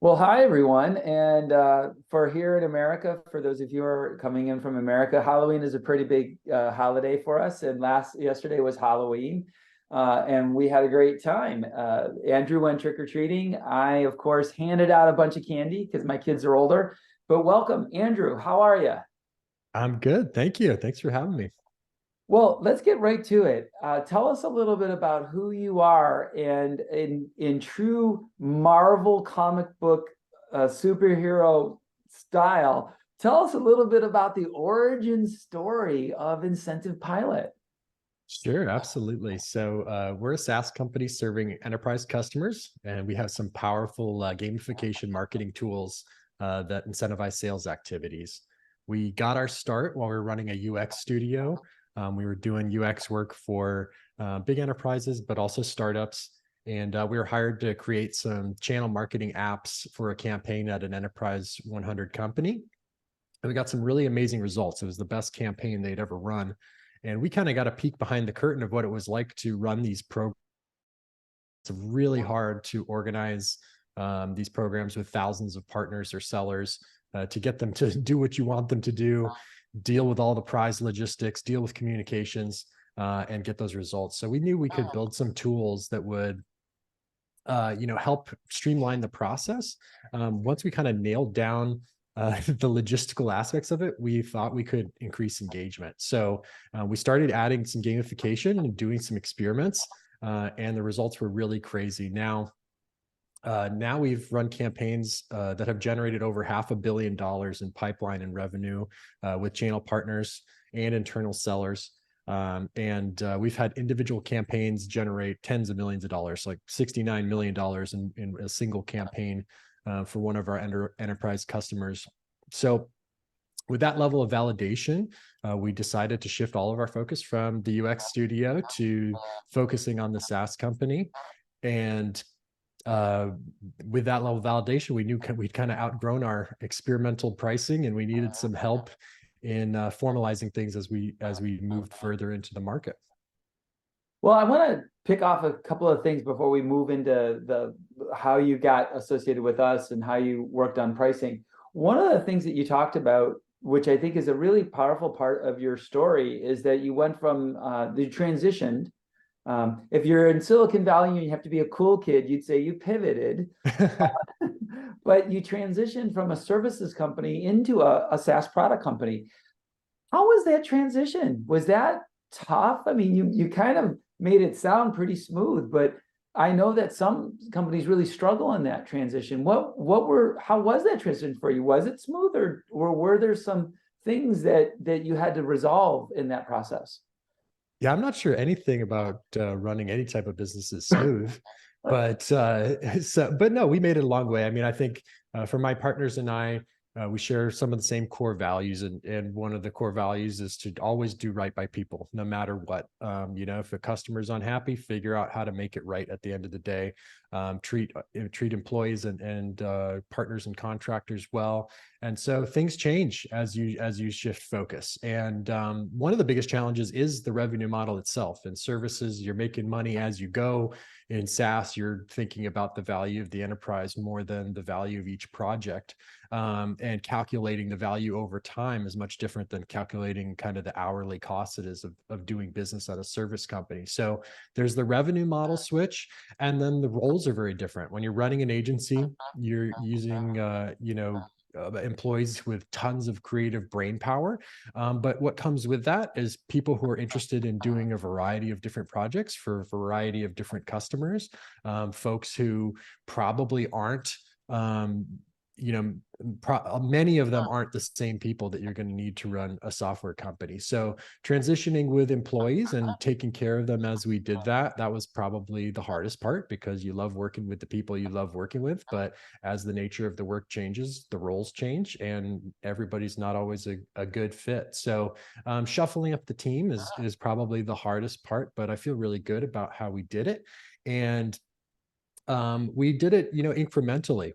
Well, hi everyone. And for here in America, for those of you who are coming in from America, Halloween is a pretty big holiday for us. And yesterday was Halloween, and we had a great time. Andrew went trick-or-treating. I, of course, handed out a bunch of candy because my kids are older. But welcome, Andrew. How are you? I'm good. Thank you. Thanks for having me. Well, let's get right to it. Tell us a little bit about who you are, and in true Marvel comic book superhero style, tell us a little bit about the origin story of Incentive Pilot. Sure, absolutely. So we're a SaaS company serving enterprise customers, and we have some powerful gamification marketing tools that incentivize sales activities. We got our start while we were running a UX studio. We were doing UX work for big enterprises, but also startups. And we were hired to create some channel marketing apps for a campaign at an enterprise 100 company. And we got some really amazing results. It was the best campaign they'd ever run. And we kind of got a peek behind the curtain of what it was like to run these programs. It's really hard to organize these programs with thousands of partners or sellers to get them to do what you want them to do, deal with all the prize logistics, deal with communications, and get those results. So we knew we could build some tools that would help streamline the process. Once we kind of nailed down the logistical aspects of it, we thought we could increase engagement. So we started adding some gamification and doing some experiments, and the results were really crazy. Now we've run campaigns that have generated over $500 million in pipeline and revenue with channel partners and internal sellers. And we've had individual campaigns generate tens of millions of dollars, like $69 million in a single campaign for one of our enterprise customers. So with that level of validation, we decided to shift all of our focus from the UX studio to focusing on the SaaS company. And uh, with that level of validation, we knew we'd kind of outgrown our experimental pricing, and we needed some help in formalizing things as we moved further into the market. Well, I want to pick off a couple of things before we move into the how you got associated with us and how you worked on pricing. One of the things that you talked about, which I think is a really powerful part of your story, is that you went from the transitioned. If you're in Silicon Valley and you have to be a cool kid, you'd say you pivoted, but you transitioned from a services company into a SaaS product company. How was that transition? Was that tough? I mean, you kind of made it sound pretty smooth, but I know that some companies really struggle in that transition. How was that transition for you? Was it smooth, or were there some things that you had to resolve in that process? Yeah, I'm not sure anything about running any type of business is smooth, but no, we made it a long way. I mean, I think for my partners and I, we share some of the same core values, and one of the core values is to always do right by people, no matter what. If a customer is unhappy, figure out how to make it right at the end of the day. Treat employees and partners and contractors well. And so things change as you shift focus. And one of the biggest challenges is the revenue model itself. In services, you're making money as you go. In SaaS, you're thinking about the value of the enterprise more than the value of each project. And calculating the value over time is much different than calculating kind of the hourly cost it is of doing business at a service company. So there's the revenue model switch, and then the roles are very different. When you're running an agency, you're using, employees with tons of creative brain power. But what comes with that is people who are interested in doing a variety of different projects for a variety of different customers, folks who probably aren't um, many of them aren't the same people that you're going to need to run a software company. So transitioning with employees and taking care of them as we did that was probably the hardest part, because you love working with the people you love working with. But as the nature of the work changes, the roles change, and everybody's not always a good fit. So shuffling up the team is probably the hardest part, but I feel really good about how we did it. And we did it incrementally.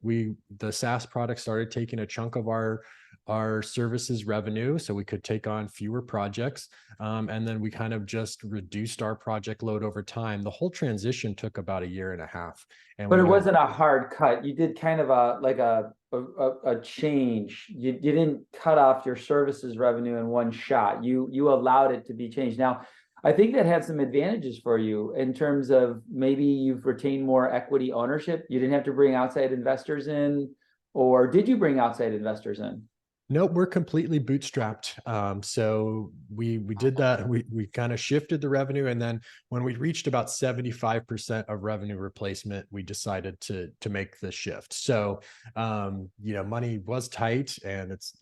The SaaS product started taking a chunk of our our services revenue so we could take on fewer projects. And then we kind of just reduced our project load over time. The whole transition took about a year and a half. And But we it went, wasn't a hard cut. You did kind of a change. You didn't cut off your services revenue in one shot. You allowed it to be changed. Now, I think that had some advantages for you in terms of maybe you've retained more equity ownership. You didn't have to bring outside investors in, or did you bring outside investors in? nope, we're completely bootstrapped. So we did that. We kind of shifted the revenue, and then when we reached about 75% of revenue replacement, we decided to make the shift. So money was tight, and it's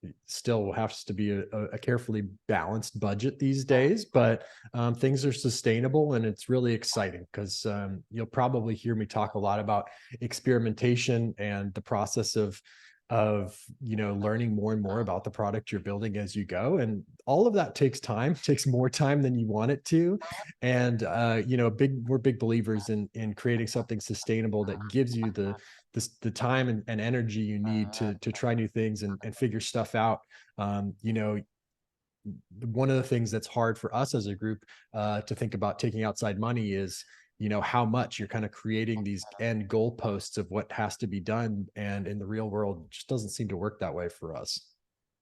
it still has to be a carefully balanced budget these days, but things are sustainable, and it's really exciting because you'll probably hear me talk a lot about experimentation and the process of learning more and more about the product you're building as you go, and all of that takes time, takes more time than you want it to. And we're big believers in creating something sustainable that gives you the time and energy you need to try new things and figure stuff out. One of the things that's hard for us as a group to think about taking outside money is how much you're kind of creating these end goalposts of what has to be done, and in the real world it just doesn't seem to work that way for us.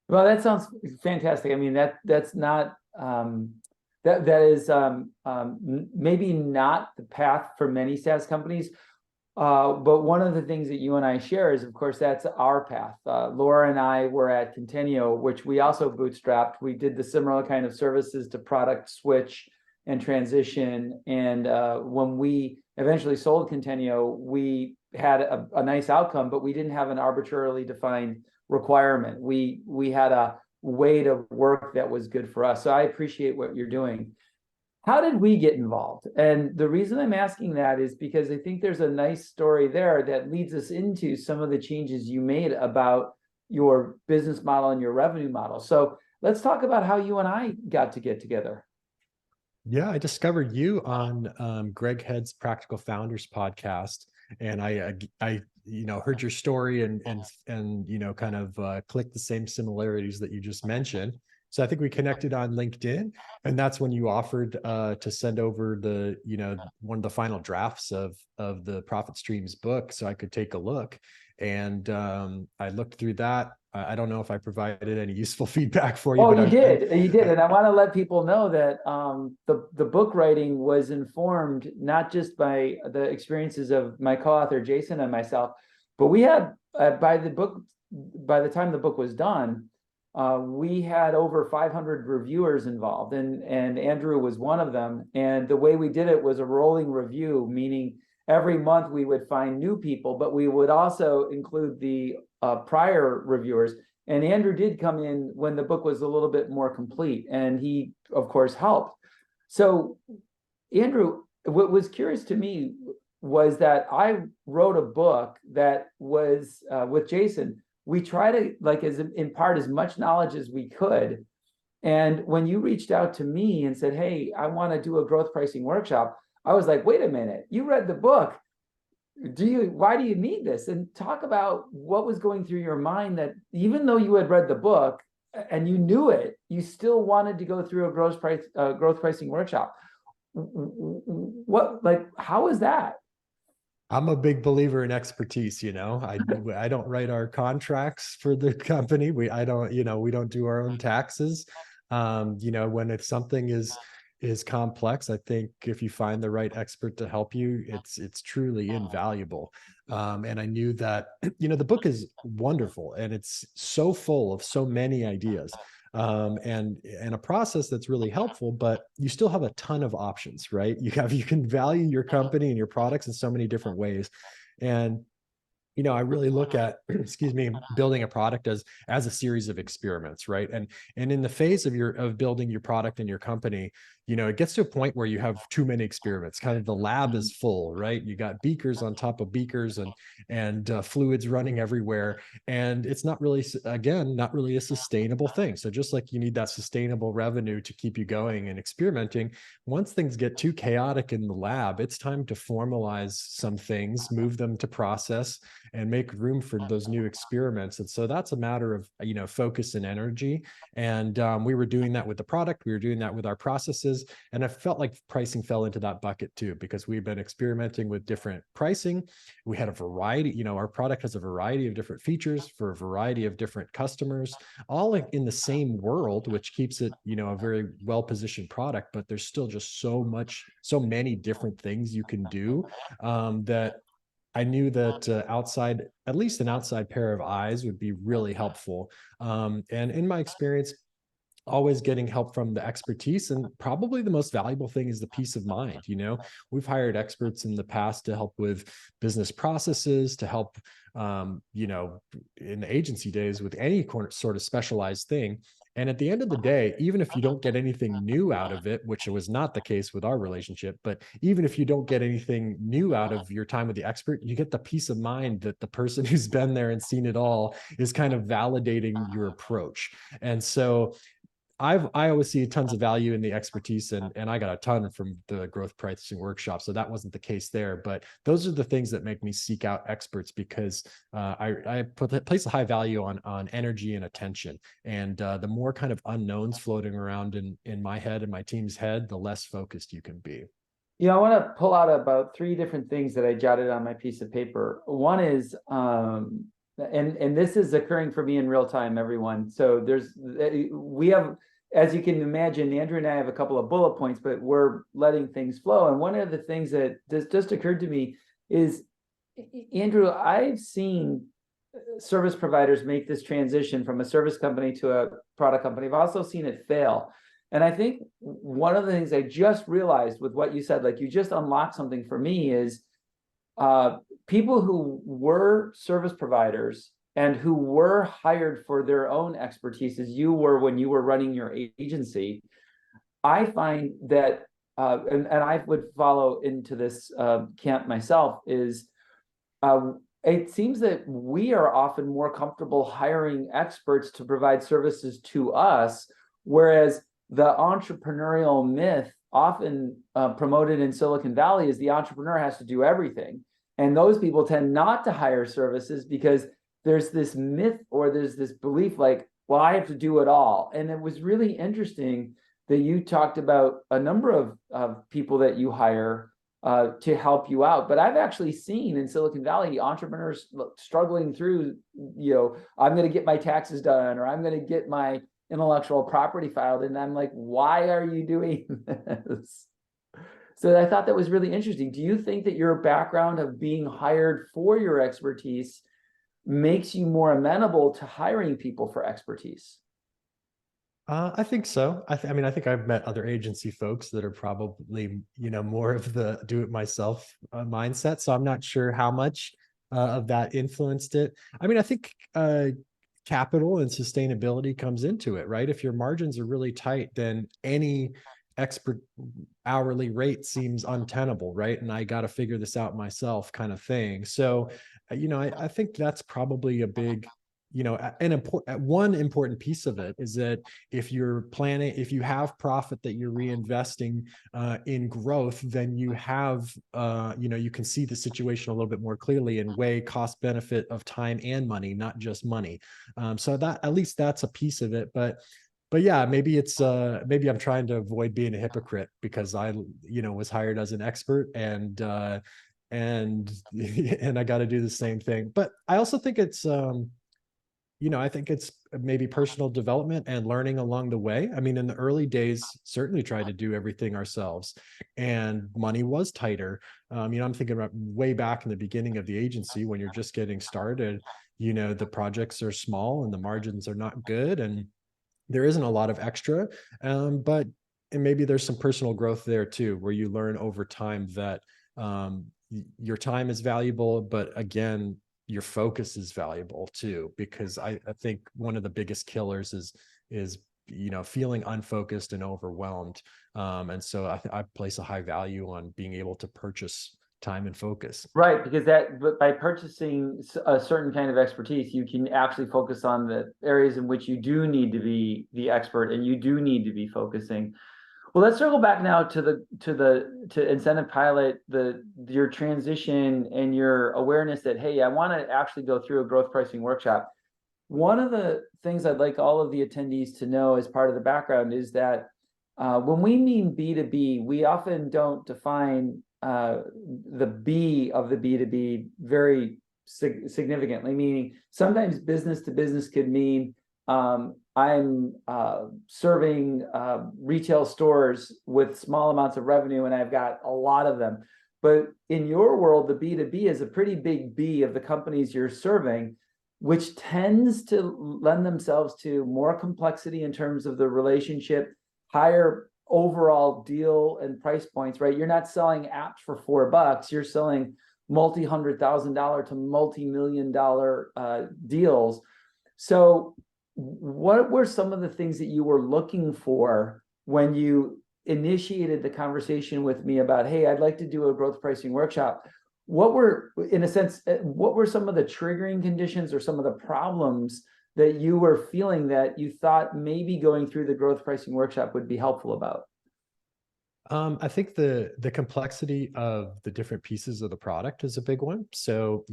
Well, that sounds fantastic. I mean, that's not that is maybe not the path for many SaaS companies. But one of the things that you and I share is, of course, that's our path. Laura and I were at Contenio, which we also bootstrapped. We did the similar kind of services to product switch and transition. And when we eventually sold Contenio, we had a nice outcome, but we didn't have an arbitrarily defined requirement. We had a way to work that was good for us. So I appreciate what you're doing. How did we get involved? And the reason I'm asking that is because I think there's a nice story there that leads us into some of the changes you made about your business model and your revenue model. So let's talk about how you and I got to get together. Yeah, I discovered you on Greg Head's Practical Founders podcast, and I heard your story and kind of clicked the same similarities that you just mentioned. So I think we connected on LinkedIn, and that's when you offered to send over the one of the final drafts of the Profit Streams book, so I could take a look. And I looked through that. I don't know if I provided any useful feedback for you. Oh, But you did. And I want to let people know that the book writing was informed not just by the experiences of my co-author, Jason, and myself, but we had, by the time the book was done, we had over 500 reviewers involved, and Andrew was one of them. And the way we did it was a rolling review, meaning every month we would find new people, but we would also include the prior reviewers. And Andrew did come in when the book was a little bit more complete, and he, of course, helped. So, Andrew, what was curious to me was that I wrote a book that was with Jason. We try to, like, as impart as much knowledge as we could. And when you reached out to me and said, "Hey, I want to do a growth pricing workshop," I was like, "Wait a minute, you read the book. Why do you need this?" And talk about what was going through your mind, that even though you had read the book and you knew it, you still wanted to go through a growth pricing workshop. How is that? I'm a big believer in expertise. I don't write our contracts for the company. I don't, we don't do our own taxes. When if something is complex, I think if you find the right expert to help you, it's truly invaluable. And I knew that, the book is wonderful, and it's so full of so many ideas. And a process that's really helpful, but you still have a ton of options, right? You can value your company and your products in so many different ways. And I really look at, excuse me, building a product as a series of experiments, right? And in the phase of building your product and your company, it gets to a point where you have too many experiments. Kind of the lab is full, right? You got beakers on top of beakers, and fluids running everywhere, and it's not really, again, not really a sustainable thing. So just like you need that sustainable revenue to keep you going and experimenting, once things get too chaotic in the lab, it's time to formalize some things, move them to process, and make room for those new experiments. And so that's a matter of, focus and energy. And we were doing that with the product, we were doing that with our processes. And I felt like pricing fell into that bucket too, because we've been experimenting with different pricing. We had a variety, our product has a variety of different features for a variety of different customers, all in the same world, which keeps it, a very well positioned product. But there's still just so many different things you can do, that I knew that at least an outside pair of eyes would be really helpful. And in my experience, always getting help from the expertise, and probably the most valuable thing is the peace of mind. We've hired experts in the past to help with business processes, to help, in the agency days with any sort of specialized thing. And at the end of the day, even if you don't get anything new out of it, which was not the case with our relationship, but even if you don't get anything new out of your time with the expert, you get the peace of mind that the person who's been there and seen it all is kind of validating your approach. And so I always see tons of value in the expertise, and I got a ton from the growth pricing workshop. So that wasn't the case there, but those are the things that make me seek out experts, because I place a high value on energy and attention. And the more kind of unknowns floating around in my head and my team's head, the less focused you can be. I want to pull out about three different things that I jotted on my piece of paper. One is, and this is occurring for me in real time, everyone. So we have, as you can imagine, Andrew and I have a couple of bullet points, but we're letting things flow. And one of the things that just occurred to me is, Andrew, I've seen service providers make this transition from a service company to a product company. I've also seen it fail. And I think one of the things I just realized with what you said, like, you just unlocked something for me, is people who were service providers and who were hired for their own expertise, as you were when you were running your agency. I find that, and I would follow into this camp myself, is it seems that we are often more comfortable hiring experts to provide services to us, whereas the entrepreneurial myth often promoted in Silicon Valley is the entrepreneur has to do everything. And those people tend not to hire services because there's this myth, or there's this belief like, well, I have to do it all. And it was really interesting that you talked about a number of people that you hire to help you out. But I've actually seen in Silicon Valley entrepreneurs struggling through, I'm going to get my taxes done, or I'm going to get my intellectual property filed. And I'm like, why are you doing this? So I thought that was really interesting. Do you think that your background of being hired for your expertise makes you more amenable to hiring people for expertise? I think so. I mean, I think I've met other agency folks that are probably, more of the do-it-myself mindset. So I'm not sure how much of that influenced it. I mean, I think capital and sustainability comes into it, right? If your margins are really tight, then any expert hourly rate seems untenable, right? And I got to figure this out myself, kind of thing. So, I think that's probably a big, one important piece of it is that if you have profit that you're reinvesting in growth, then you have, you can see the situation a little bit more clearly and weigh cost benefit of time and money, not just money. So that, at least that's a piece of it. But yeah, maybe I'm trying to avoid being a hypocrite because I, was hired as an expert, and and I got to do the same thing. But I also think it's, I think it's maybe personal development and learning along the way. I mean, in the early days, certainly tried to do everything ourselves, and money was tighter. I'm thinking about way back in the beginning of the agency when you're just getting started. The projects are small and the margins are not good, and there isn't a lot of extra. But and maybe there's some personal growth there too, where you learn over time that your time is valuable, but again, your focus is valuable too, because I think one of the biggest killers is feeling unfocused and overwhelmed. And so I place a high value on being able to purchase time and focus. Right, because but by purchasing a certain kind of expertise, you can actually focus on the areas in which you do need to be the expert and you do need to be focusing. Well, let's circle back now to Incentive Pilot, your transition and your awareness that, hey, I want to actually go through a growth pricing workshop. One of the things I'd like all of the attendees to know as part of the background is that when we mean B2B, we often don't define the B of the B2B very significantly, meaning sometimes business to business could mean I'm serving retail stores with small amounts of revenue and I've got a lot of them. But in your world, the B2B is a pretty big B of the companies you're serving, which tends to lend themselves to more complexity in terms of the relationship, higher overall deal and price points, right? You're not selling apps for $4, you're selling multi-$100,000 to multi-million-dollar deals. So what were some of the things that you were looking for when you initiated the conversation with me about, hey, I'd like to do a growth pricing workshop? What were, in a sense, what were some of the triggering conditions or some of the problems that you were feeling that you thought maybe going through the growth pricing workshop would be helpful about? I think the complexity of the different pieces of the product is a big one. So,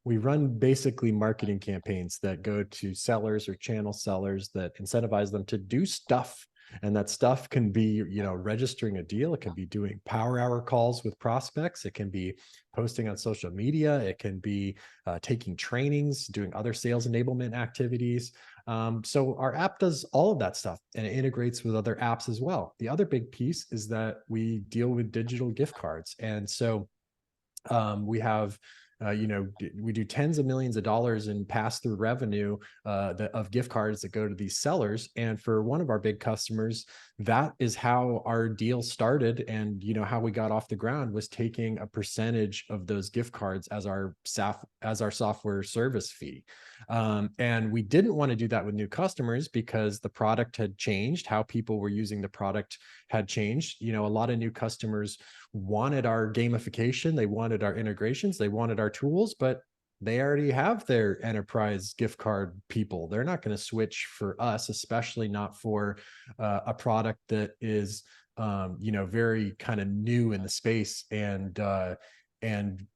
we run basically marketing campaigns that go to sellers or channel sellers that incentivize them to do stuff. And that stuff can be, registering a deal. It can be doing power hour calls with prospects. It can be posting on social media. It can be taking trainings, doing other sales enablement activities. So our app does all of that stuff and it integrates with other apps as well. The other big piece is that we deal with digital gift cards. And so we have we do tens of millions of dollars in pass-through revenue of gift cards that go to these sellers. And for one of our big customers, that is how our deal started. And how we got off the ground was taking a percentage of those gift cards as our software service fee. And we didn't want to do that with new customers because the product had changed. How people were using the product had changed. A lot of new customers wanted our gamification, they wanted our integrations, they wanted our tools, but they already have their enterprise gift card people. They're not going to switch for us, especially not for a product that is very kind of new in the space, and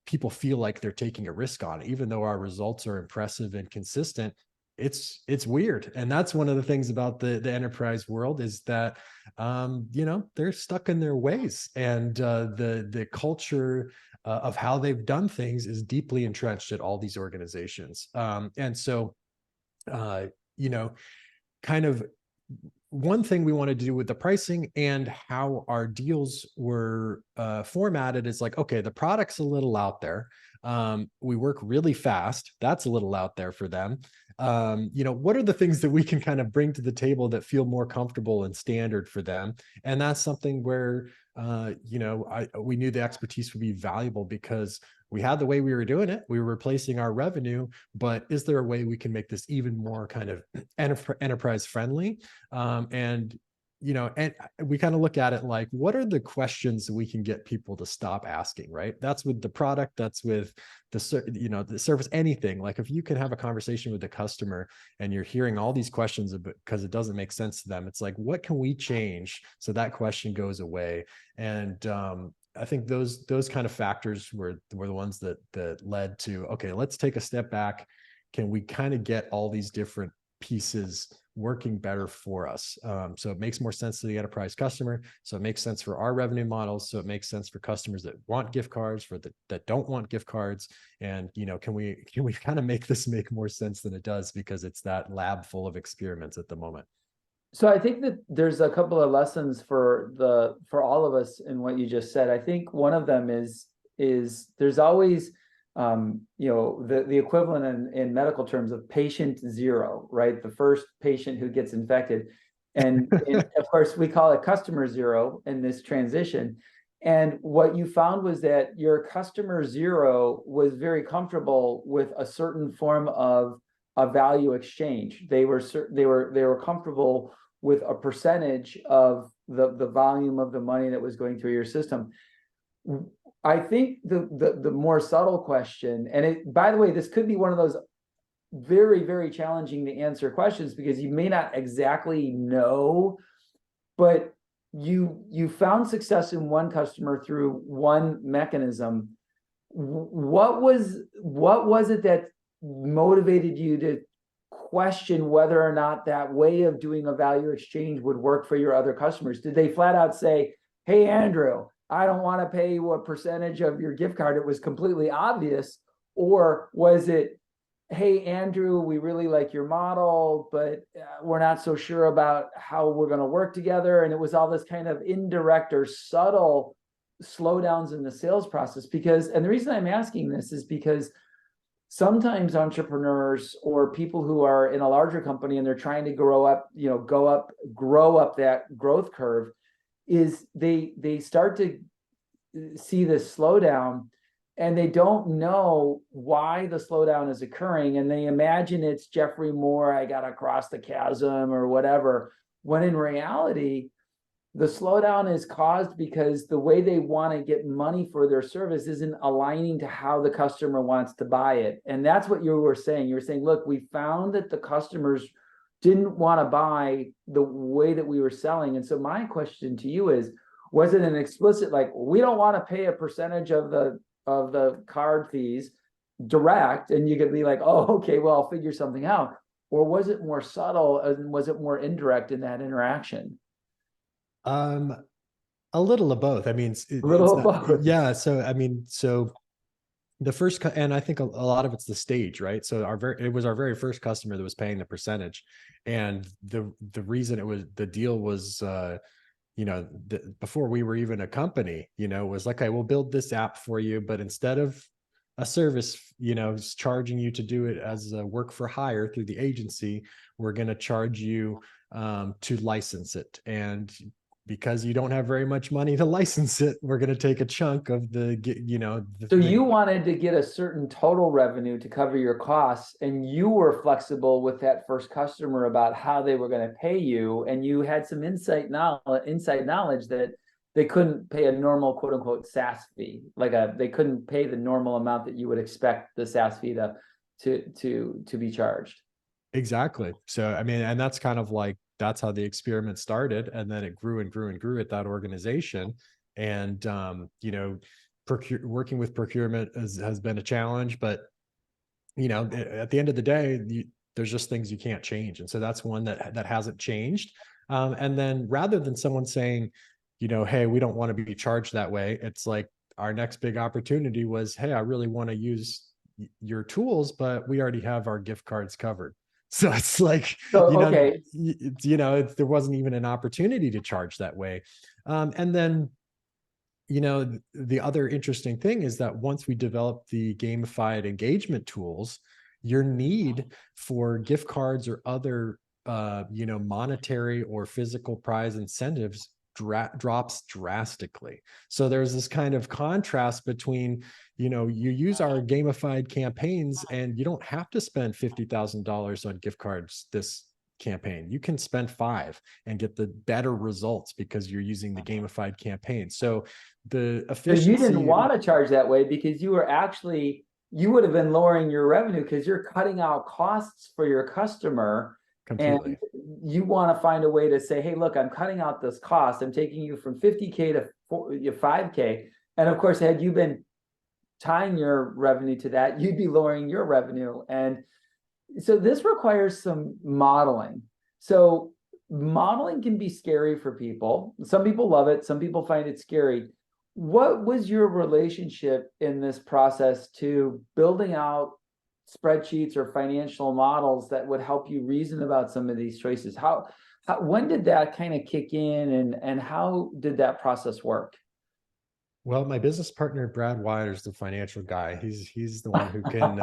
people feel like they're taking a risk on it. Even though our results are impressive and consistent, it's weird. And that's one of the things about the enterprise world is that they're stuck in their ways, and the culture of how they've done things is deeply entrenched at all these organizations. And so kind of one thing we wanted to do with the pricing and how our deals were formatted is like, okay, the product's a little out there. We work really fast. That's a little out there for them. What are the things that we can kind of bring to the table that feel more comfortable and standard for them? And that's something where, we knew the expertise would be valuable because we had the way we were doing it. We were replacing our revenue, but is there a way we can make this even more kind of enterprise friendly? And we kind of look at it like, what are the questions that we can get people to stop asking, right? That's with the product, that's with the service, anything. Like if you can have a conversation with the customer and you're hearing all these questions because it doesn't make sense to them, it's like, what can we change so that question goes away? And I think those kind of factors were the ones that led to, okay, let's take a step back. Can we kind of get all these different pieces working better for us? So it makes more sense to the enterprise customer. So it makes sense for our revenue models. So it makes sense for customers that want gift cards, that don't want gift cards. And can we kind of make this make more sense than it does, because it's that lab full of experiments at the moment. So I think that there's a couple of lessons for all of us in what you just said. I think one of them is there's always the equivalent in medical terms of patient zero, right? The first patient who gets infected. And of course, we call it customer zero in this transition. And what you found was that your customer zero was very comfortable with a certain form of a value exchange. They were comfortable with a percentage of the volume of the money that was going through your system. I think the more subtle question, and it, by the way, this could be one of those very, very challenging to answer questions because you may not exactly know, but you found success in one customer through one mechanism. What was it that motivated you to question whether or not that way of doing a value exchange would work for your other customers? Did they flat out say, hey, Andrew, I don't want to pay you a percentage of your gift card? It was completely obvious. Or was it, hey, Andrew, we really like your model, but we're not so sure about how we're going to work together? And it was all this kind of indirect or subtle slowdowns in the sales process. Because, and the reason I'm asking this is because sometimes entrepreneurs or people who are in a larger company and they're trying to grow up, grow up that growth curve, is they start to see this slowdown and they don't know why the slowdown is occurring. And they imagine it's Jeffrey Moore, I got to cross the chasm or whatever. When in reality, the slowdown is caused because the way they want to get money for their service isn't aligning to how the customer wants to buy it. And that's what you were saying. You were saying, look, we found that the customers didn't want to buy the way that we were selling. And so my question to you is, was it an explicit, like, we don't want to pay a percentage of the card fees direct, and you could be like, oh, okay, well, I'll figure something out? Or was it more subtle and was it more indirect in that interaction? Um, a little of both. I mean, A little of not, both. yeah. So, I mean, so the first, and I think a lot of it's the stage, right? So it was our very first customer that was paying the percentage. And the reason the deal was, before we were even a company, was like, okay, we'll build this app for you, but instead of a service, charging you to do it as a work for hire through the agency, we're going to charge you to license it. And because you don't have very much money to license it, we're going to take a chunk of So you wanted to get a certain total revenue to cover your costs, and you were flexible with that first customer about how they were going to pay you, and you had some inside knowledge that they couldn't pay a normal quote unquote SaaS fee, they couldn't pay the normal amount that you would expect the SaaS fee to be charged. Exactly. So, I mean, and that's kind of like, that's how the experiment started. And then it grew and grew and grew at that organization. And, working with procurement has been a challenge, but, at the end of the day, there's just things you can't change. And so that's one that hasn't changed. And then rather than someone saying, hey, we don't want to be charged that way, it's like our next big opportunity was, hey, I really want to use your tools, but we already have our gift cards covered. So it's like, So, okay. there wasn't even an opportunity to charge that way. And then, the other interesting thing is that once we developed the gamified engagement tools, your need for gift cards or other, monetary or physical prize incentives drops drastically. So there's this kind of contrast between, you use our gamified campaigns and you don't have to spend $50,000 on gift cards this campaign. You can spend 5 and get the better results because you're using the gamified campaign. So the efficiency. So you didn't want to charge that way because you would have been lowering your revenue because you're cutting out costs for your customer. Completely. And you want to find a way to say, hey, look, I'm cutting out this cost. I'm taking you from 50K to 5K. And of course, had you been tying your revenue to that, you'd be lowering your revenue. And so this requires some modeling. So modeling can be scary for people. Some people love it. Some people find it scary. What was your relationship in this process to building out spreadsheets or financial models that would help you reason about some of these choices? When did that kind of kick in, and how did that process work? Well, my business partner, Brad Wyatt, is the financial guy. He's the one who can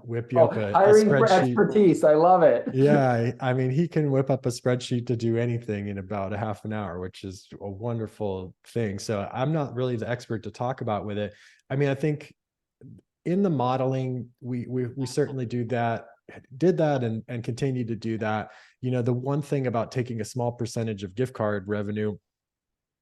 whip you Oh, up a hiring for spreadsheet. expertise. I love it. Yeah, I mean, he can whip up a spreadsheet to do anything in about a half an hour, which is a wonderful thing. So I'm not really the expert to talk about with it. I mean, I think in the modeling, we certainly do that. did that and continue to do that. The one thing about taking a small percentage of gift card revenue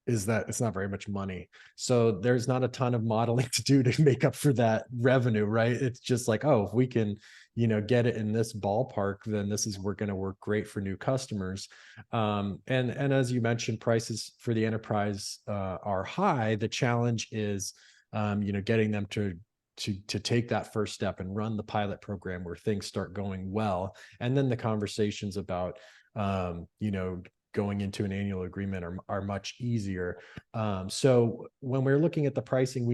is that it's not very much money. So there's not a ton of modeling to do to make up for that revenue, right? It's just like, oh, if we can, get it in this ballpark, then this is we're going to work great for new customers. And as you mentioned, prices for the enterprise are high. The challenge is, getting them to take that first step and run the pilot program where things start going well, and then the conversations about going into an annual agreement are much easier. So when we're looking at the pricing,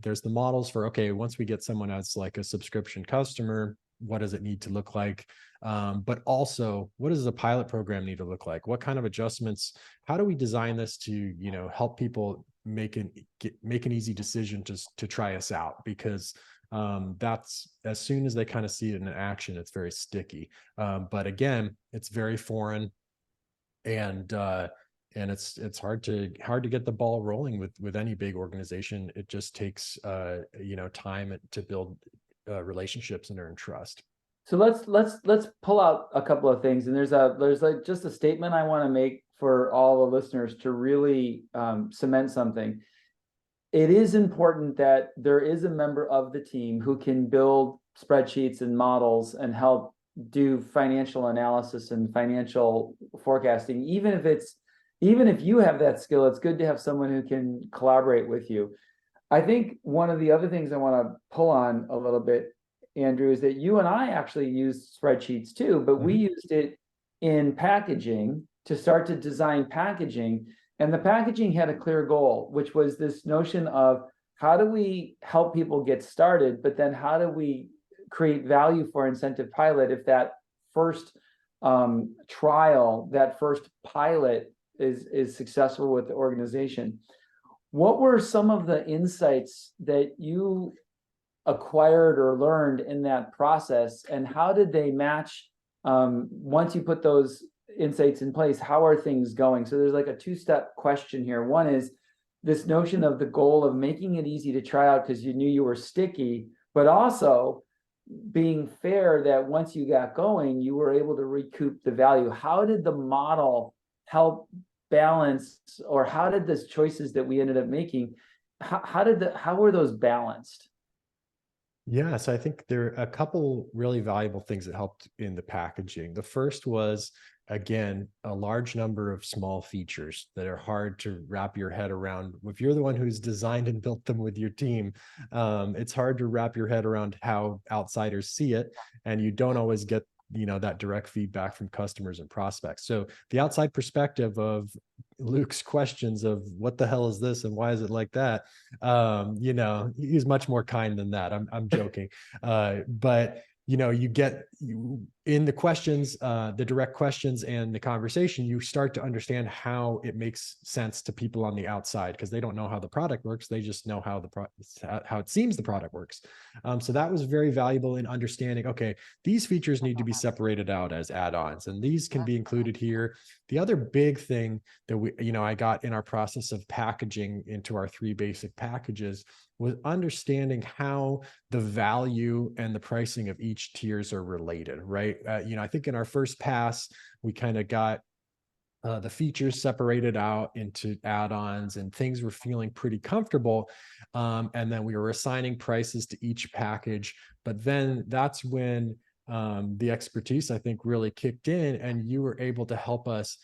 there's the models for, okay, once we get someone as like a subscription customer, what does it need to look like? But also, what does the pilot program need to look like? What kind of adjustments? How do we design this to, help people make an easy decision to try us out? Because that's, as soon as they kind of see it in action, it's very sticky. But again, it's very foreign, and it's hard to get the ball rolling with any big organization. It just takes time to build relationships and earn trust. So let's pull out a couple of things. And there's like just a statement I want to make for all the listeners to really cement something. It is important that there is a member of the team who can build spreadsheets and models and help do financial analysis and financial forecasting. Even if you have that skill, it's good to have someone who can collaborate with you. I think one of the other things I want to pull on a little bit, Andrew, is that you and I actually use spreadsheets too, but we used it in packaging to start to design packaging. And the packaging had a clear goal, which was this notion of how do we help people get started, but then how do we create value for Incentive Pilot if that first trial, that first pilot is successful with the organization. What were some of the insights that you acquired or learned in that process, and how did they match once you put those insights in place? How are things going? So there's like a two-step question here. One is this notion of the goal of making it easy to try out because you knew you were sticky, but also being fair that once you got going, you were able to recoup the value. How did the model help balance, or how did the choices that we ended up making, how were those balanced? Yeah, so I think there are a couple really valuable things that helped in the packaging. The first was, again, a large number of small features that are hard to wrap your head around. If you're the one who's designed and built them with your team, it's hard to wrap your head around how outsiders see it, and you don't always get that direct feedback from customers and prospects. So the outside perspective of Luke's questions of what the hell is this and why is it like that, he's much more kind than that. I'm joking. But you get in the questions, the direct questions and the conversation, you start to understand how it makes sense to people on the outside, because they don't know how the product works. They just know how how it seems the product works. So that was very valuable in understanding, okay, these features need to be separated out as add-ons, and these can be included here. The other big thing that I got in our process of packaging into our 3 basic packages was understanding how the value and the pricing of each tiers are related, right? I think in our first pass, we kind of got the features separated out into add-ons, and things were feeling pretty comfortable. And then we were assigning prices to each package. But then that's when the expertise, I think, really kicked in, and you were able to help us,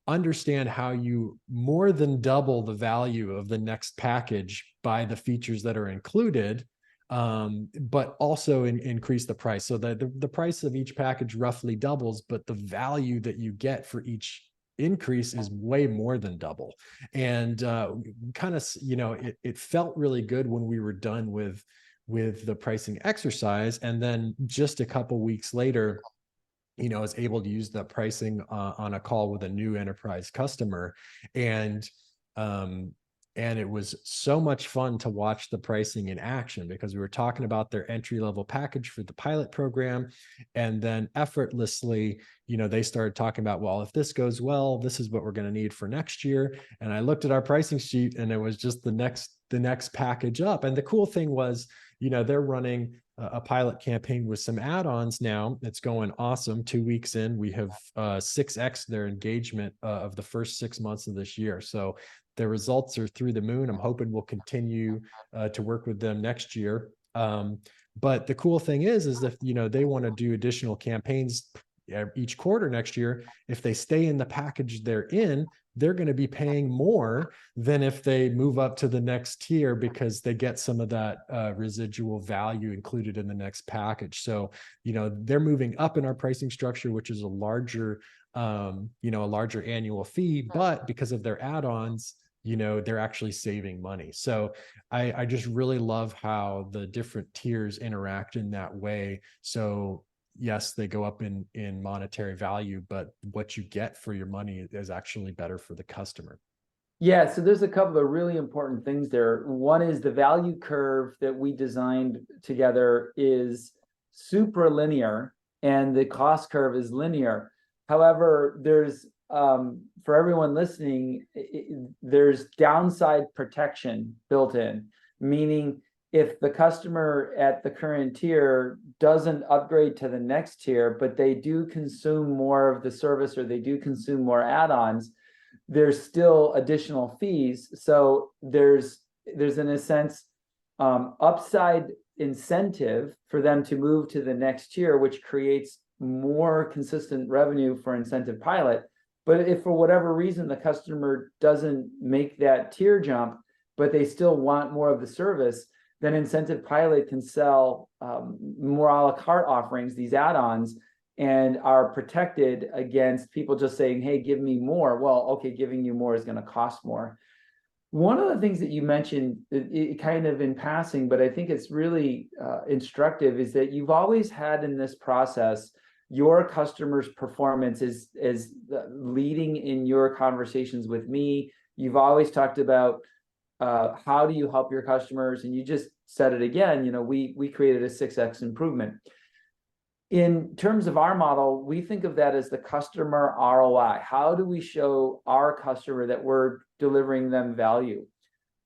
understand how you more than double the value of the next package by the features that are included, but also increase the price. So the price of each package roughly doubles, but the value that you get for each increase is way more than double. And kind of, it felt really good when we were done with the pricing exercise. And then just a couple weeks later, I was able to use the pricing on a call with a new enterprise customer. And it was so much fun to watch the pricing in action, because we were talking about their entry-level package for the pilot program. And then effortlessly, they started talking about, well, if this goes well, this is what we're going to need for next year. And I looked at our pricing sheet, and it was just the next package up. And the cool thing was, they're running a pilot campaign with some add-ons now. It's going awesome. 2 weeks in, we have 6x their engagement of the first 6 months of this year. So their results are through the moon. I'm hoping we'll continue to work with them next year. But the cool thing is if they want to do additional campaigns each quarter next year, if they stay in the package they're in, they're going to be paying more than if they move up to the next tier, because they get some of that residual value included in the next package. So, they're moving up in our pricing structure, which is a larger annual fee, but because of their add-ons, they're actually saving money. So I just really love how the different tiers interact in that way. So yes, they go up in monetary value, but what you get for your money is actually better for the customer. Yeah, so there's a couple of really important things there. One is the value curve that we designed together is super linear, and the cost curve is linear. However, there's for everyone listening, there's downside protection built in, meaning if the customer at the current tier doesn't upgrade to the next tier, but they do consume more of the service or they do consume more add-ons, there's still additional fees. So there's in a sense upside incentive for them to move to the next tier, which creates more consistent revenue for IncentivePilot. But if for whatever reason the customer doesn't make that tier jump, but they still want more of the service, then IncentivePilot can sell more a la carte offerings, these add-ons, and are protected against people just saying, hey, give me more. Well, okay, giving you more is going to cost more. One of the things that you mentioned, it kind of in passing, but I think it's really instructive, is that you've always had in this process, your customers' performance is leading in your conversations with me. You've always talked about how do you help your customers, and you just said it again. We created a 6x improvement. In terms of our model, we think of that as the customer ROI. How do we show our customer that we're delivering them value?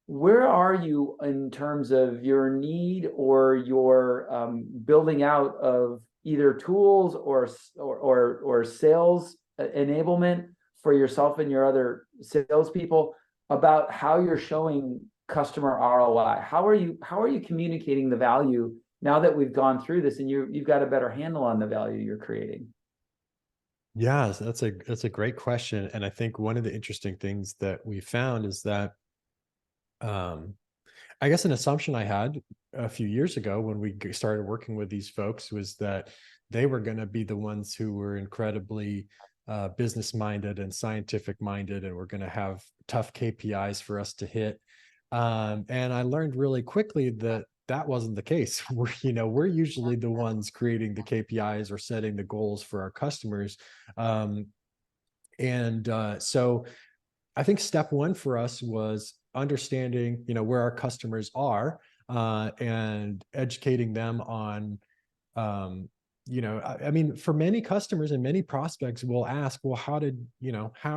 Where are you in terms of your need or your building out of either tools or sales enablement for yourself and your other salespeople about how you're showing customer ROI? How are you communicating the value now that we've gone through this and you've got a better handle on the value you're creating? Yeah, so that's a great question. And I think one of the interesting things that we found is that I guess an assumption I had a few years ago when we started working with these folks was that they were going to be the ones who were incredibly business minded and scientific minded, and we're going to have tough KPIs for us to hit. And I learned really quickly that that wasn't the case. We're usually the ones creating the KPIs or setting the goals for our customers. So I think step one for us was understanding, where our customers are and educating them on, for many customers and many prospects will ask, well, how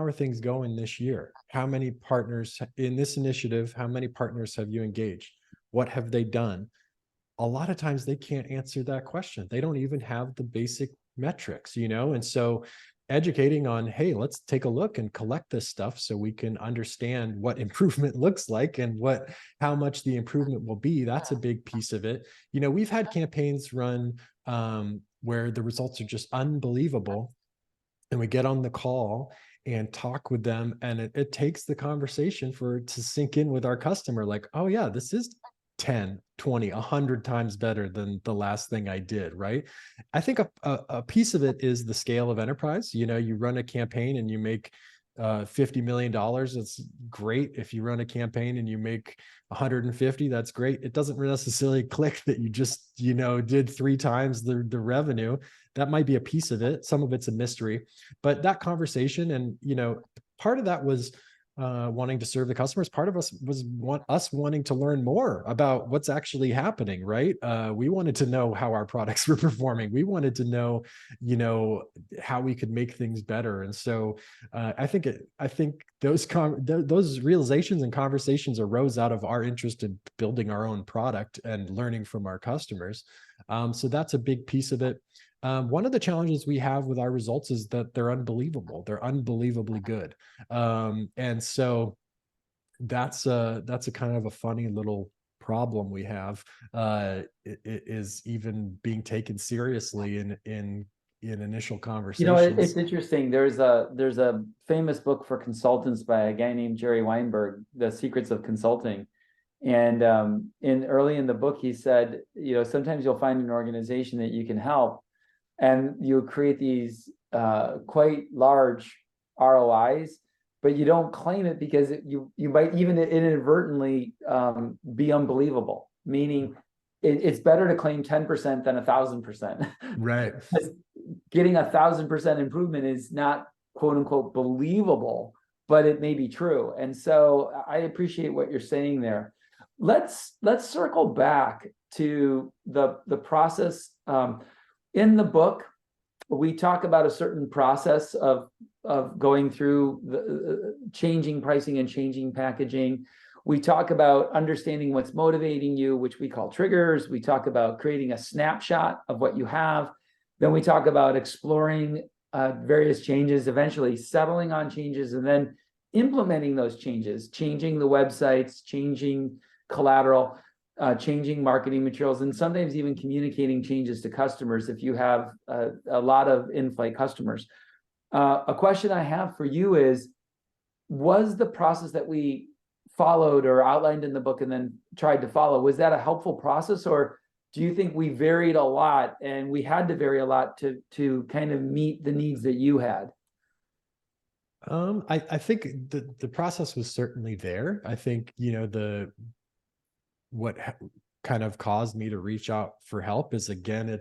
are things going this year? How many partners in this initiative, how many partners have you engaged? What have they done? A lot of times they can't answer that question. They don't even have the basic metrics, and so educating on, hey, let's take a look and collect this stuff so we can understand what improvement looks like and how much the improvement will be. That's a big piece of it. We've had campaigns run where the results are just unbelievable, and we get on the call and talk with them, and it takes the conversation for it to sink in with our customer, like, oh yeah, this is 10, 20, 100 times better than the last thing I did, right? I think a piece of it is the scale of enterprise. You run a campaign and you make $50 million. It's great. If you run a campaign and you make 150, that's great. It doesn't necessarily click that you just, did 3 times the revenue. That might be a piece of it. Some of it's a mystery, but that conversation and, part of that was wanting to serve the customers. Part of us was us wanting to learn more about what's actually happening, right? We wanted to know how our products were performing. We wanted to know, how we could make things better. And so I think those realizations and conversations arose out of our interest in building our own product and learning from our customers. So that's a big piece of it. One of the challenges we have with our results is that they're unbelievable. They're unbelievably good. And so that's a kind of a funny little problem we have, is even being taken seriously in initial It's conversations. interesting. There's a famous book for consultants by a guy named Jerry Weinberg, The Secrets of Consulting. And in early in the book, he said, sometimes you'll find an organization that you can help, and you create these quite large ROIs, but you don't claim it because you might even inadvertently be unbelievable. Meaning, it's better to claim 10% than 1,000%. Right. Getting 1,000% improvement is not quote unquote believable, but it may be true. And so I appreciate what you're saying there. Let's circle back to the process. In the book, we talk about a certain process of going through the changing pricing and changing packaging. We talk about understanding what's motivating you, which we call triggers. We talk about creating a snapshot of what you have. Then we talk about exploring various changes, eventually settling on changes, and then implementing those changes, changing the websites, changing collateral, changing marketing materials, and sometimes even communicating changes to customers if you have a lot of in-flight customers. A question I have for you is, was the process that we followed or outlined in the book and then tried to follow, was that a helpful process, or do you think we varied a lot and we had to vary a lot to kind of meet the needs that you had? I think the process was certainly there. I think, what kind of caused me to reach out for help is, again,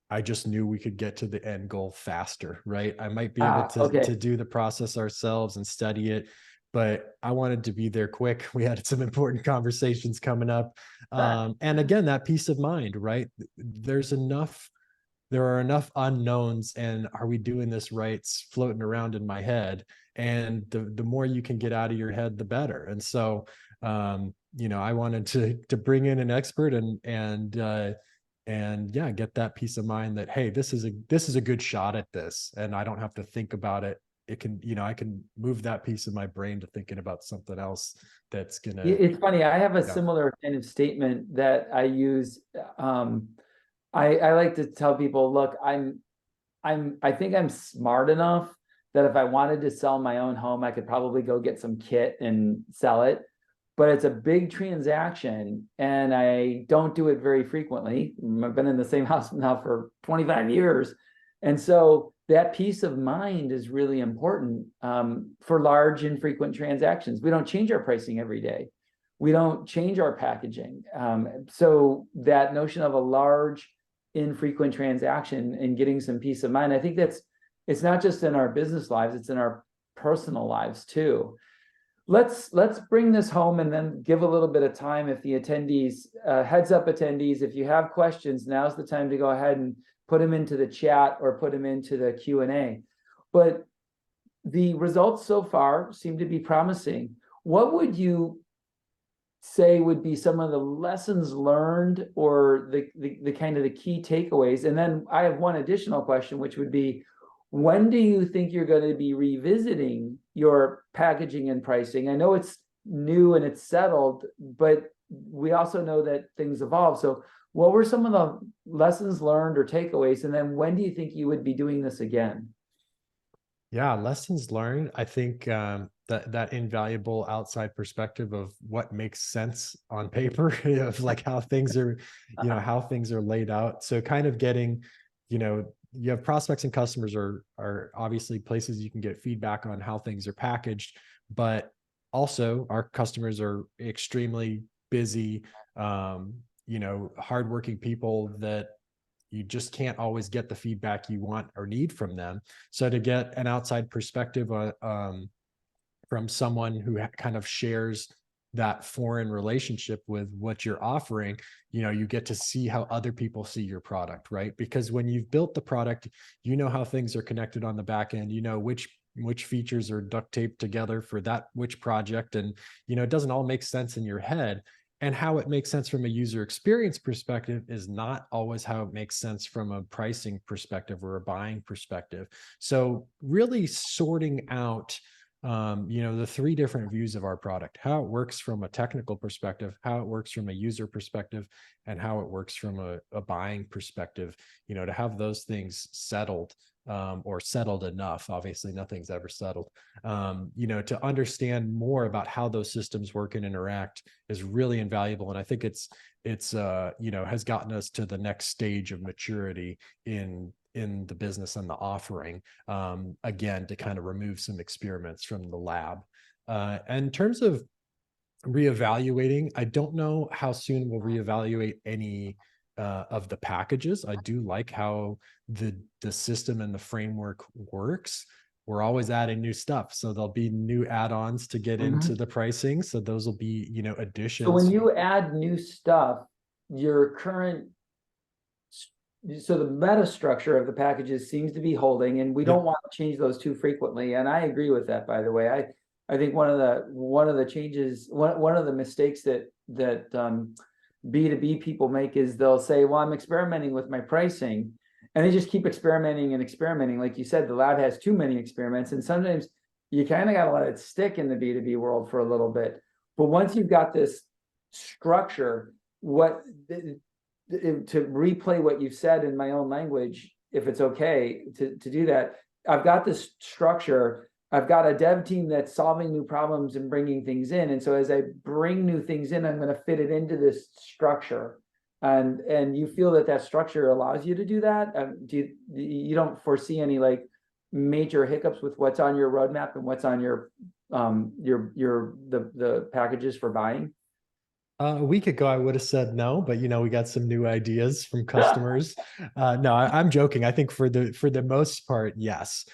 I just knew we could get to the end goal faster, right? I might be able Okay. to do the process ourselves and study it, but I wanted to be there quick. We had some important conversations coming up. And again, that peace of mind, right? There are enough unknowns, and are we doing this right, floating around in my head. And the more you can get out of your head, the better. And so, I wanted to bring in an expert and yeah, get that peace of mind that, hey, this is a good shot at this, and I don't have to think about it. It can, I can move that piece of my brain to thinking about something else that's gonna. It's funny. I have a Yeah. similar kind of statement that I use. I like to tell people, look, I think I'm smart enough that if I wanted to sell my own home, I could probably go get some kit and sell it. But it's a big transaction, and I don't do it very frequently. I've been in the same house now for 25 years. And so that peace of mind is really important for large, infrequent transactions. We don't change our pricing every day. We don't change our packaging. So that notion of a large, infrequent transaction and getting some peace of mind, I think it's not just in our business lives, it's in our personal lives too. Let's bring this home and then give a little bit of time if the attendees, heads up attendees, if you have questions, now's the time to go ahead and put them into the chat or put them into the Q&A. But the results so far seem to be promising. What would you say would be some of the lessons learned or the kind of the key takeaways? And then I have one additional question, which would be, when do you think you're going to be revisiting your packaging and pricing? I know it's new and it's settled, but we also know that things evolve. So what were some of the lessons learned or takeaways? And then when do you think you would be doing this again? Yeah, lessons learned. I think that invaluable outside perspective of what makes sense on paper, of like how things are, how things are laid out. So kind of getting, you have prospects and customers are obviously places you can get feedback on how things are packaged, but also our customers are extremely busy, hardworking people that you just can't always get the feedback you want or need from them. So to get an outside perspective from someone who kind of shares that foreign relationship with what you're offering, you get to see how other people see your product, right? Because when you've built the product, you know how things are connected on the back end, which features are duct taped together for that which project, and it doesn't all make sense in your head. And how it makes sense from a user experience perspective is not always how it makes sense from a pricing perspective or a buying perspective. So really sorting out the three different views of our product, how it works from a technical perspective, how it works from a user perspective, and how it works from a buying perspective, to have those things settled, or settled enough. Obviously, nothing's ever settled. To understand more about how those systems work and interact is really invaluable. And I think it's has gotten us to the next stage of maturity in the business and the offering, again, to kind of remove some experiments from the lab. And in terms of reevaluating, I don't know how soon we'll reevaluate any of the packages. I do like how the system and the framework works. We're always adding new stuff, so there'll be new add-ons to get into the pricing. So those will be additions. So when you add new stuff, your current, so the meta structure of the packages seems to be holding, and we don't want to change those too frequently. And I agree with that, by the way. I think one of the changes, one of the mistakes that B2B people make is they'll say, well, I'm experimenting with my pricing, and they just keep experimenting and experimenting. Like you said, the lab has too many experiments, and sometimes you kind of got to let it stick in the B2B world for a little bit. But once you've got this structure, to replay what you've said in my own language, if it's okay to do that, I've got this structure. I've got a dev team that's solving new problems and bringing things in. And so as I bring new things in, I'm going to fit it into this structure. And you feel that structure allows you to do that? You don't foresee any like major hiccups with what's on your roadmap and what's on the packages for buying? A week ago, I would have said no, but we got some new ideas from customers. No, I'm joking. I think for the most part, yes.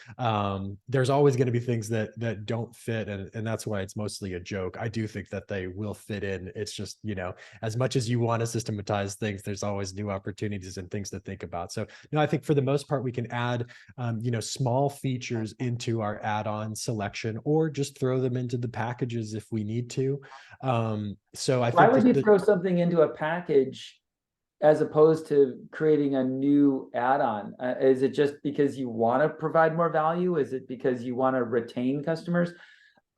There's always going to be things that don't fit, and that's why it's mostly a joke. I do think that they will fit in. It's just as much as you want to systematize things, there's always new opportunities and things to think about. So no, I think for the most part, we can add small features into our add-on selection, or just throw them into the packages if we need to. So I think why would you throw something into a package as opposed to creating a new add-on? Is it just because you want to provide more value? Is it because you want to retain customers?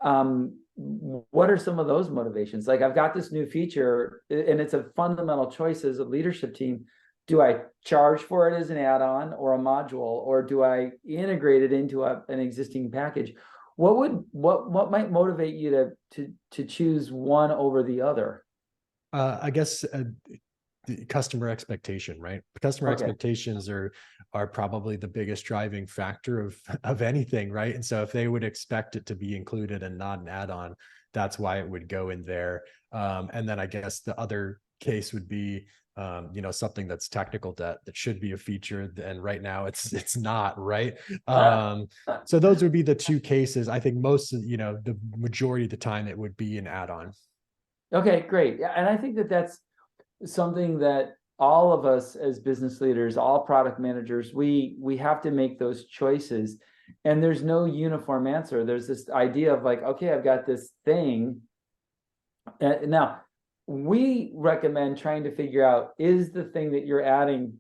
What are some of those motivations? Like, I've got this new feature, and it's a fundamental choice as a leadership team. Do I charge for it as an add-on or a module, or do I integrate it into an existing package? What might motivate you to choose one over the other? I guess the customer expectation, right? Customer expectations are probably the biggest driving factor of anything, right? And so if they would expect it to be included and not an add-on, that's why it would go in there. And then I guess the other case would be something that's technical debt that should be a feature, and right now it's not, right? So those would be the two cases. I think most of the majority of the time it would be an add-on. Okay, great. Yeah, and I think that's something that all of us as business leaders, all product managers, we have to make those choices. And there's no uniform answer. There's this idea of like, okay, I've got this thing. Now, we recommend trying to figure out, is the thing that you're adding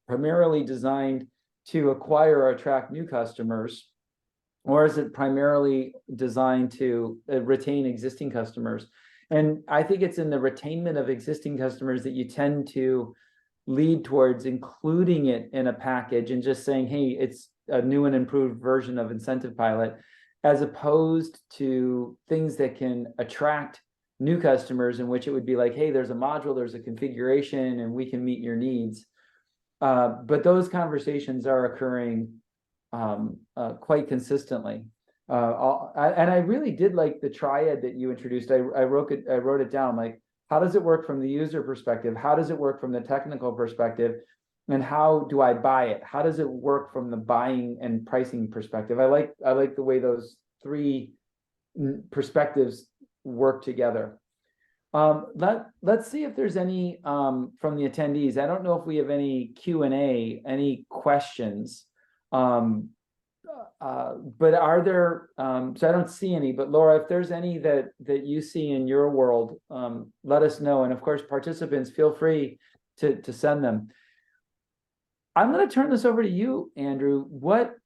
primarily designed to acquire or attract new customers, or is it primarily designed to retain existing customers? And I think it's in the retainment of existing customers that you tend to lead towards including it in a package and just saying, hey, it's a new and improved version of IncentivePilot, as opposed to things that can attract new customers, in which it would be like, hey, there's a module, there's a configuration, and we can meet your needs. But those conversations are occurring quite consistently. And I really did like the triad that you introduced. I wrote it down. Like, how does it work from the user perspective? How does it work from the technical perspective? And how do I buy it? How does it work from the buying and pricing perspective? I like the way those three perspectives work together. Let's see if there's any from the attendees. I don't know if we have any Q&A, any questions. But are there, so I don't see any, but Laura, if there's any that you see in your world, let us know. And of course, participants, feel free to send them. I'm going to turn this over to you, Andrew. What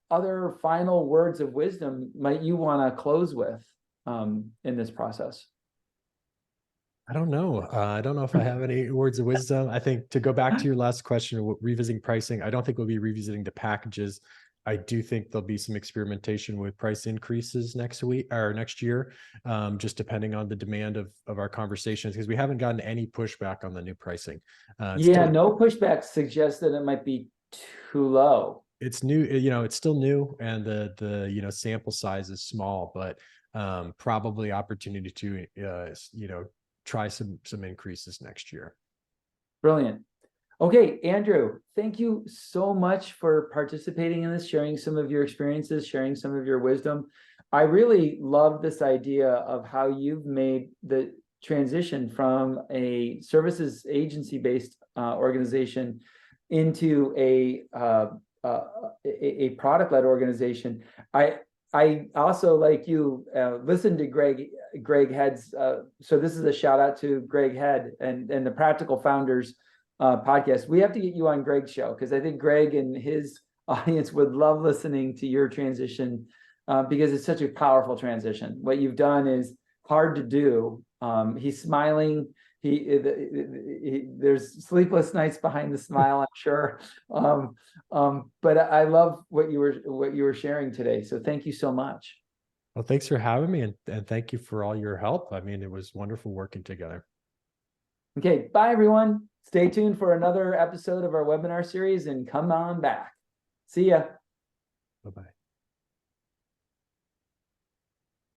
other final words of wisdom might you want to close with in this process? I don't know. I don't know if I have any words of wisdom. I think to go back to your last question, revisiting pricing, I don't think we'll be revisiting the packages. I do think there'll be some experimentation with price increases next week or next year, just depending on the demand of our conversations, because we haven't gotten any pushback on the new pricing. Yeah, no pushback suggests that it might be too low. It's new, it's still new, and the sample size is small, but probably opportunity to try some increases next year. Brilliant. Okay, Andrew, thank you so much for participating in this, sharing some of your experiences, sharing some of your wisdom. I really love this idea of how you've made the transition from a services agency-based organization into a product-led organization. I also, like you, listened to Greg Head's. So this is a shout out to Greg Head and the Practical Founders podcast. We have to get you on Greg's show, because I think Greg and his audience would love listening to your transition, because it's such a powerful transition. What you've done is hard to do. He's smiling. There's sleepless nights behind the smile, I'm sure. But I love what you were sharing today. So thank you so much. Well, thanks for having me, and thank you for all your help. I mean, it was wonderful working together. Okay, bye everyone. Stay tuned for another episode of our webinar series and come on back. See ya. Bye-bye.